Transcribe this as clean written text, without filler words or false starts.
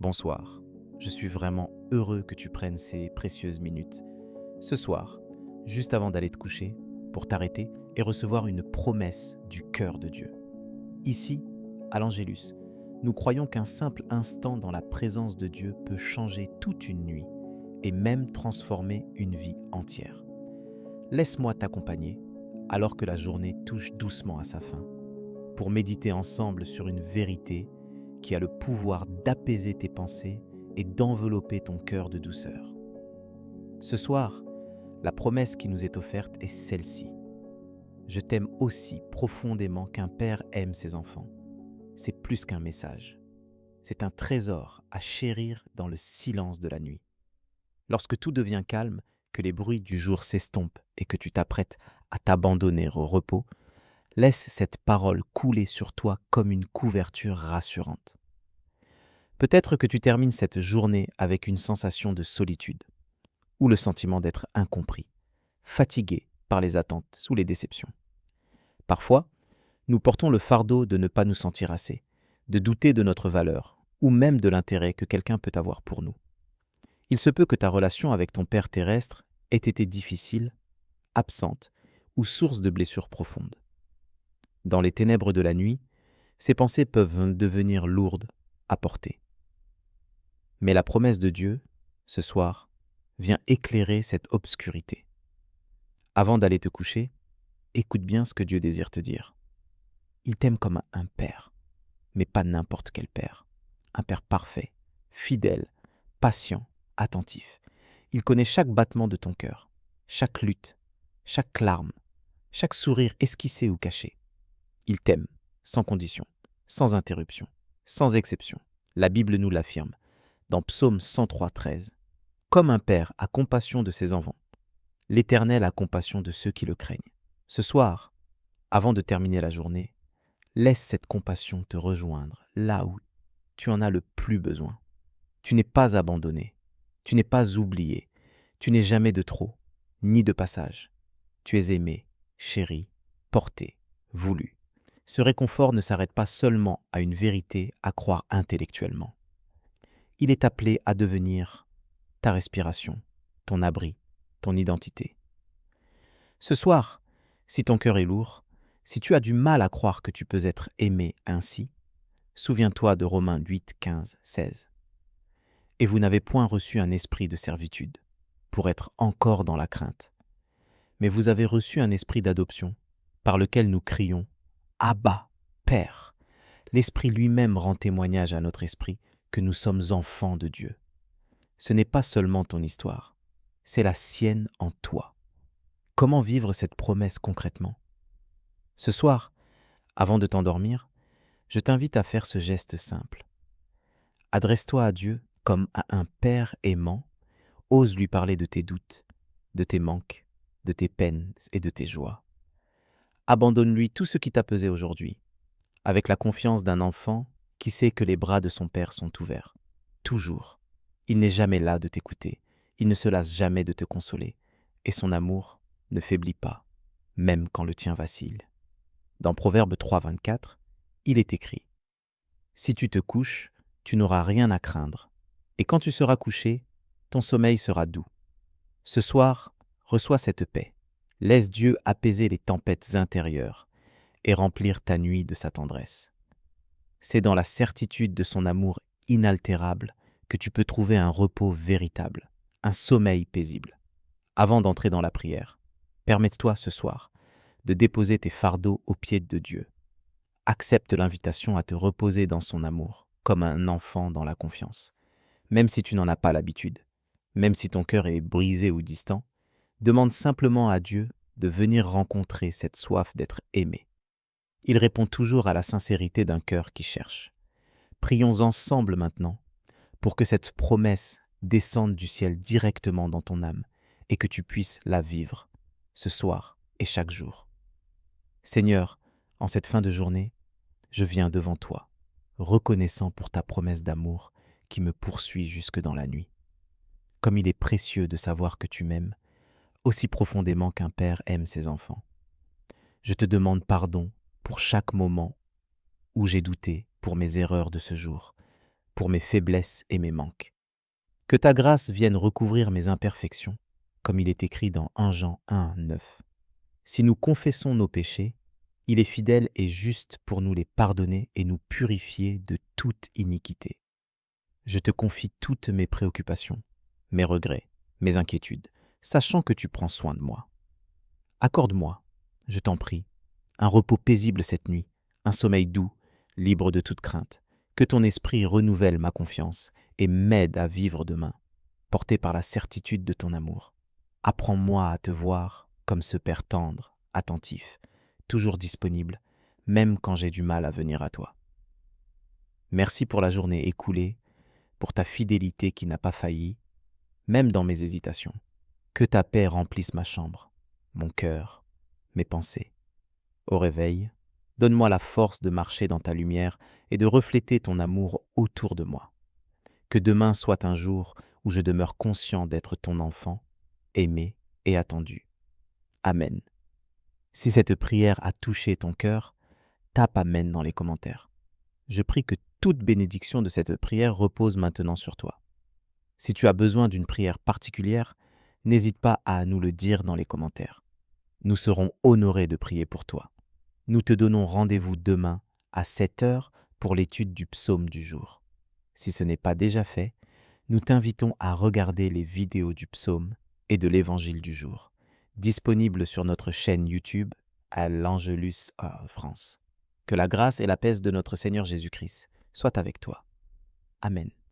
Bonsoir, je suis vraiment heureux que tu prennes ces précieuses minutes. Ce soir, juste avant d'aller te coucher, pour t'arrêter et recevoir une promesse du cœur de Dieu. Ici, à l'Angélus, nous croyons qu'un simple instant dans la présence de Dieu peut changer toute une nuit et même transformer une vie entière. Laisse-moi t'accompagner alors que la journée touche doucement à sa fin, pour méditer ensemble sur une vérité qui a le pouvoir d'apaiser tes pensées et d'envelopper ton cœur de douceur. Ce soir, la promesse qui nous est offerte est celle-ci. Je t'aime aussi profondément qu'un père aime ses enfants. C'est plus qu'un message. C'est un trésor à chérir dans le silence de la nuit. Lorsque tout devient calme, que les bruits du jour s'estompent et que tu t'apprêtes à t'abandonner au repos, laisse cette parole couler sur toi comme une couverture rassurante. Peut-être que tu termines cette journée avec une sensation de solitude ou le sentiment d'être incompris, fatigué par les attentes ou les déceptions. Parfois, nous portons le fardeau de ne pas nous sentir assez, de douter de notre valeur ou même de l'intérêt que quelqu'un peut avoir pour nous. Il se peut que ta relation avec ton Père terrestre ait été difficile, absente ou source de blessures profondes. Dans les ténèbres de la nuit, ces pensées peuvent devenir lourdes à porter. Mais la promesse de Dieu, ce soir, vient éclairer cette obscurité. Avant d'aller te coucher, écoute bien ce que Dieu désire te dire. Il t'aime comme un père, mais pas n'importe quel père. Un père parfait, fidèle, patient, attentif. Il connaît chaque battement de ton cœur, chaque lutte, chaque larme, chaque sourire esquissé ou caché. Il t'aime, sans condition, sans interruption, sans exception. La Bible nous l'affirme, dans Psaume 103:13. Comme un père a compassion de ses enfants, l'Éternel a compassion de ceux qui le craignent. Ce soir, avant de terminer la journée, laisse cette compassion te rejoindre là où tu en as le plus besoin. Tu n'es pas abandonné, tu n'es pas oublié, tu n'es jamais de trop, ni de passage. Tu es aimé, chéri, porté, voulu. Ce réconfort ne s'arrête pas seulement à une vérité à croire intellectuellement. Il est appelé à devenir ta respiration, ton abri, ton identité. Ce soir, si ton cœur est lourd, si tu as du mal à croire que tu peux être aimé ainsi, souviens-toi de Romains 8, 15, 16. Et vous n'avez point reçu un esprit de servitude, pour être encore dans la crainte, mais vous avez reçu un esprit d'adoption, par lequel nous crions « Abba, Père ». L'Esprit lui-même rend témoignage à notre esprit que nous sommes enfants de Dieu. Ce n'est pas seulement ton histoire, c'est la sienne en toi. Comment vivre cette promesse concrètement? Ce soir, avant de t'endormir, je t'invite à faire ce geste simple. Adresse-toi à Dieu comme à un père aimant, ose lui parler de tes doutes, de tes manques, de tes peines et de tes joies. Abandonne-lui tout ce qui t'a pesé aujourd'hui, avec la confiance d'un enfant qui sait que les bras de son père sont ouverts, toujours. Il n'est jamais là de t'écouter, il ne se lasse jamais de te consoler, et son amour ne faiblit pas, même quand le tien vacille. Dans Proverbe 3, 24, il est écrit « Si tu te couches, tu n'auras rien à craindre, et quand tu seras couché, ton sommeil sera doux. » Ce soir, reçois cette paix. Laisse Dieu apaiser les tempêtes intérieures et remplir ta nuit de sa tendresse. C'est dans la certitude de son amour inaltérable que tu peux trouver un repos véritable, un sommeil paisible. Avant d'entrer dans la prière, permets-toi ce soir de déposer tes fardeaux aux pieds de Dieu. Accepte l'invitation à te reposer dans son amour, comme un enfant dans la confiance. Même si tu n'en as pas l'habitude, même si ton cœur est brisé ou distant, demande simplement à Dieu de venir rencontrer cette soif d'être aimé. Il répond toujours à la sincérité d'un cœur qui cherche. Prions ensemble maintenant pour que cette promesse descende du ciel directement dans ton âme et que tu puisses la vivre ce soir et chaque jour. Seigneur, en cette fin de journée, je viens devant toi, reconnaissant pour ta promesse d'amour qui me poursuit jusque dans la nuit. Comme il est précieux de savoir que tu m'aimes, aussi profondément qu'un père aime ses enfants. Je te demande pardon pour chaque moment où j'ai douté, pour mes erreurs de ce jour, pour mes faiblesses et mes manques. Que ta grâce vienne recouvrir mes imperfections, comme il est écrit dans 1 Jean 1, 9. Si nous confessons nos péchés, il est fidèle et juste pour nous les pardonner et nous purifier de toute iniquité. Je te confie toutes mes préoccupations, mes regrets, mes inquiétudes, sachant que tu prends soin de moi. Accorde-moi, je t'en prie, un repos paisible cette nuit, un sommeil doux, libre de toute crainte. Que ton esprit renouvelle ma confiance et m'aide à vivre demain, porté par la certitude de ton amour. Apprends-moi à te voir comme ce Père tendre, attentif, toujours disponible, même quand j'ai du mal à venir à toi. Merci pour la journée écoulée, pour ta fidélité qui n'a pas failli, même dans mes hésitations. Que ta paix remplisse ma chambre, mon cœur, mes pensées. Au réveil, donne-moi la force de marcher dans ta lumière et de refléter ton amour autour de moi. Que demain soit un jour où je demeure conscient d'être ton enfant, aimé et attendu. Amen. Si cette prière a touché ton cœur, tape Amen dans les commentaires. Je prie que toute bénédiction de cette prière repose maintenant sur toi. Si tu as besoin d'une prière particulière, n'hésite pas à nous le dire dans les commentaires. Nous serons honorés de prier pour toi. Nous te donnons rendez-vous demain à 7 heures pour l'étude du psaume du jour. Si ce n'est pas déjà fait, nous t'invitons à regarder les vidéos du psaume et de l'évangile du jour, disponibles sur notre chaîne YouTube à l'Angelus France. Que la grâce et la paix de notre Seigneur Jésus-Christ soient avec toi. Amen.